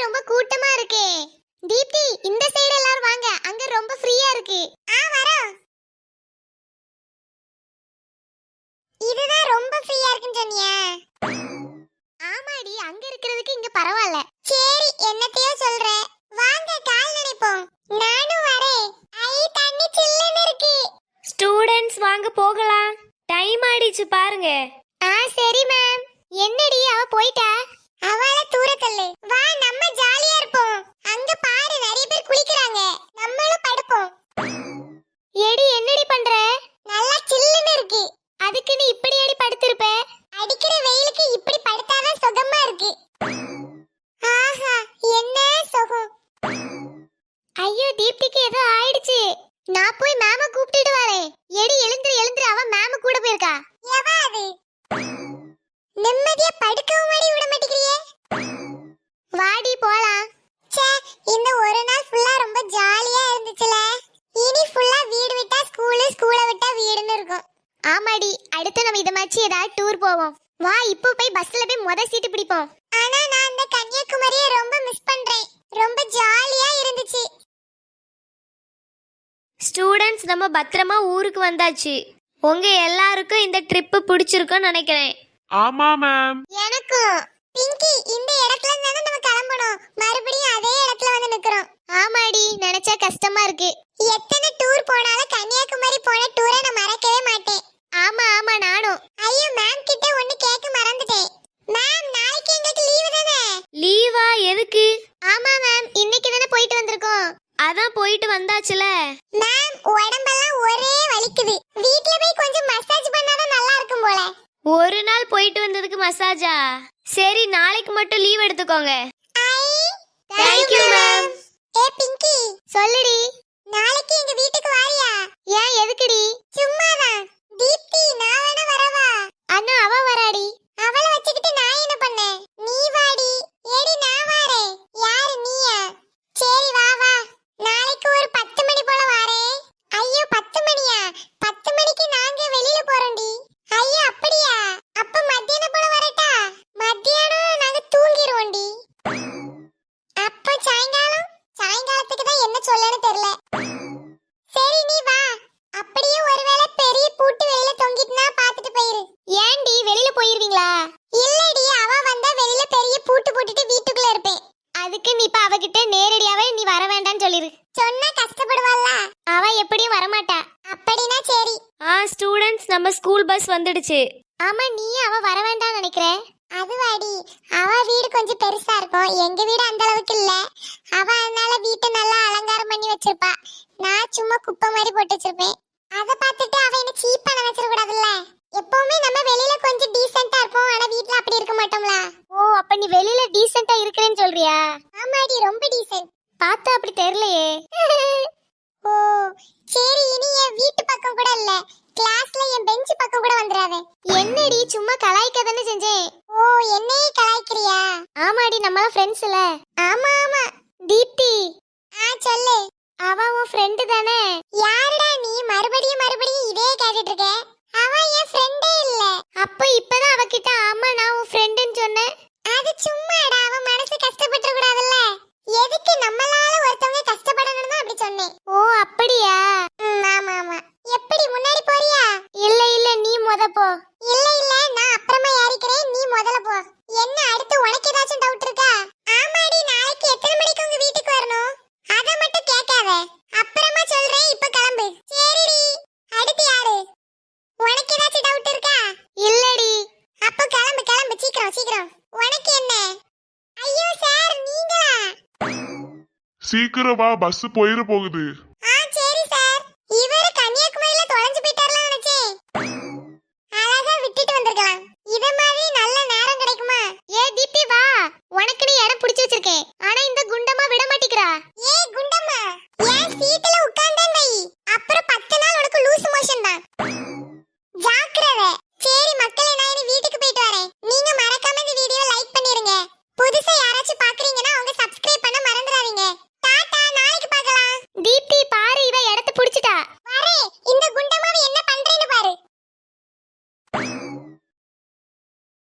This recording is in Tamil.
ரொம்ப கூட்டமா இருக்கே. தீப்தி, இந்த சைடு எல்லாரும் வாங்க, அங்க ரொம்ப ஃப்ரீயா இருக்கு. வரோம். இதுதான் ரொம்ப ஃப்ரீயா இருக்குன்னு சொன்னியா? ஆமாடி, அங்க இருக்கிறதுக்கு இங்க பரவாயில்ல. சரி, என்னத்தையோ சொல்ற. வாங்க கால் நினைப்போம். நானும் வரேன். ஐ, தண்ணி சில்லுன்னு இருக்கு. ஸ்டூடண்ட்ஸ் வாங்க போகலாம். டைம் ஆயிடுச்சு பாருங்க. சரி மேம். என்னடி அவ போயிட்டா? அவள தூர தள்ளு. வா, நம்ம ஜாலியா இருப்போம். அங்க பாரு, நிறைய பேர் குளிக்கறாங்க. நம்மளும் படுப்போம். ஏடி, என்னடி பண்ற? நல்லா சில்லுன்னு இருக்கு. அதுக்கு நீ இப்படி ஏடி படுத்திருப்ப? அடிக்கிற வெயிலுக்கு இப்படி படுத்தாதான் சுகமா இருக்கு. ஆஹா, என்ன சுகம். ஐயோ, தீப்திக்கு ஏதோ ஆயிடுச்சு. நான் போய் மேம கூப்பிட்டுட்டு வரேன். எடி, எழுந்து எழுந்து, அவ மேம கூட போயிருக்கா. எவா அது? நிம்மதியா படுக்கவும் மாடி விட மாட்டேங்கிறியே. வாடி போலாம். ச்சே, இந்த ஒரு நாள் ஃபுல்லா ரொம்ப ஜாலியா இருந்துச்சுல. இனி ஃபுல்லா வீடு விட்டா ஸ்கூல், ஸ்கூலை விட்டா வீடுன்னு இருக்கும். ஆமாடி, அடுத்து நம்ம இத மாதிரி ஏதாவது டூர் போவோம். வா, இப்போ போய் பஸ்ல போய் முத சீட்டு பிடிப்போம். ஆனா நான் இந்த கன்னியாகுமரியை ரொம்ப மிஸ் பண்றேன். ரொம்ப ஜாலியா இருந்துச்சு. ஸ்டூடண்ட்ஸ், நம்ம பத்திரமா ஊருக்கு வந்தாச்சு. உங்க எல்லாருக்கும் இந்த ட்ரிப் பிடிச்சிருக்கும்னு நினைக்கிறேன். ஆமா மேம். எனக்கும். பிங்கி, இந்த இடத்துல தானே நம்ம கிளம்பணும். மறுபடியும் அதே இடத்துல வந்து நிக்கிறோம். ஆமாடி, நினைச்சா கஷ்டமா இருக்கு. எத்தனை டூர் போனாலும் கன்னியாகுமரி போன டூரை நான் மறக்கவே மாட்டேன். ஆமா ஆமா, நானும். ஐயோ, மேம் கிட்ட ஒன்னு கேட்க மறந்துட்டேன். மேம், நாளைக்கு எங்களுக்கு லீவு தானே? லீவா? எதுக்கு? ஆமா மேம், இன்னைக்கு தானே போயிட்டு வந்திருக்கோம். அதான் போயிட்டு வந்தாச்சுல. மேம், உடம்பெல்லாம் ஒரே வலிக்குது. வீட்ல போய் கொஞ்சம் மசாஜ் பண்ணாதான் நல்லா இருக்கும் போல. ஒரு நாள் போயிட்டு வந்ததுக்கு மசாஜா? சரி, நாளைக்கு மட்டும் லீவ் எடுத்துக்கோங்க. Thank you ma'am. பிங்கி, சொல்லுடி. நாளைக்கு எங்க வீட்டுக்கு வாரியா? ஏன், எதுக்குடி? சும்மாதான். தீப்தி, நான் வேணா வரவா? அண்ணா, அவ வராடி. அவளை வச்சுக்கிட்டு நான் என்ன பண்ணேன்? நீ வாடி. ஏடி, நான் வாரேன். யாரு, நீயா? சரி, வா வா. நாளைக்கு ஒரு 10 மணி போல வாரேன். ஐயோ, 10 மணியா? 10 மணிக்கு நாங்க வெளியில போறோம்டி. ஐயோ, அப்படியா? அப்ப மத்தியானம் போல வரட்டா? மத்தியானம் நாங்க தூங்கிடுவோம்டி. அப்ப சாயங்காலத்துக்கு தான் என்ன சொல்லன்னு தெரியல. சரி, நீ வா. அப்படியே ஒருவேளை பெரிய பூட்டு வெளியில தொங்கிட்டுனா பாத்துட்டு போயிரு. ஏன்டி, வெளியில போயிருவீங்களா? இல்லடி, அவ வந்தா வெளியில பெரிய பூட்டு போட்டுட்டு வீட்டுக்குள்ள இருப்பேன். அதுக்கு நீ இப்ப அவகிட்ட நேரடியாவே நீ வர வேண்டாம்னு சொல்லிரு. சொன்னா கஷ்டப்படுவாள்ல. அவ எப்படியும் வரமாட்டா. அப்படினா சரி. ஸ்டூடண்ட்ஸ், நம்ம ஸ்கூல் பஸ் வந்துடுச்சு. ஆமா, நீ அவ வர வேண்டாம்னு நினைக்கிறே. அதுவாடி, அவ வீடு கொஞ்சம் பெருசா இருக்கும். எங்க வீடு அந்த அளவுக்கு இல்ல. அவ அதனால வீட்டை நல்லா அலங்காரம் பண்ணி வச்சிருப்பா. நான் சும்மா குப்பை மாதிரி போட்டு வச்சிருப்பேன். அத பார்த்துட்டு அவ என்ன சீப்பா நினைச்சிட கூடாதுல்ல. எப்பவுமே நம்ம வெளியில கொஞ்சம் டீசென்ட்டா இருப்போம். ஆனா வீட்ல அப்படி இருக்க மாட்டோம்ல. ஓ, அப்ப நீ வெளியில டீசென்ட்டா இருக்கறேன்னு சொல்றியா? ஆமாடி, ரொம்ப டீசென்ட். பார்த்தா அப்படி தெரியலையே. ஓ, சரி, இனி என் வீட்டு பக்கம் கூட இல்ல, கிளாஸ்ல என் பெஞ்ச் பக்கம் கூட வந்துறாத. என்னடி, சும்மா கலாய்க்க தானே செஞ்சேன். ஓ, என்னையே கலாய்க்கிறியா? ஆமாடி, நம்மள ஃப்ரெண்ட்ஸ் இல்ல. ஆமா ஆமா. தீப்தி, சொல்லு. அவ உன் ஃப்ரெண்ட் தானே? யாருடா நீ மறுபடியும் இதே கேட்டுட்டு இருக்க? அவ என் ஃப்ரெண்டே இல்ல. அப்ப இப்பதான் அவகிட்ட ஆமா நான் உன் ஃப்ரெண்ட்னு சொன்னேன். அது சும்மாடா, அவ மனசு கஷ்டப்பட்டு கூடாதுல்ல. எதுக்கு நம்மளால ஒருத்தவங்க கஷ்டப்படணும்னு தான் அப்படி சொன்னேன். ஓ, அப்படியா? ஆமா ஆமா. எப்படி, முன்னாடி போறியா? இல்ல இல்ல, நீ முத போ. இல்ல இல்ல, நான் அப்புறமா ஏறிக்கிறேன், நீ முதல்ல போ. என்ன, அடுத்து உனக்கு ஏதாச்சும் டவுட் இருக்கா? ஆமாடி, நாளைக்கு எத்தனை மணிக்கு உங்க வீட்டுக்கு வரணும்? அத மட்டும் கேட்காத, அப்புறமா சொல்றேன். இப்ப கிளம்பு. சரிடி. அடுத்து யாரு? உனக்கு ஏதாச்சும் டவுட் இருக்கா? இல்லடி. அப்ப கிளம்பு கிளம்பு, சீக்கிரம் சீக்கிரம். உனக்கு என்ன? ஐயோ சார், நீங்களா? சீக்கிரம் வா, பஸ் போயிட போகுது.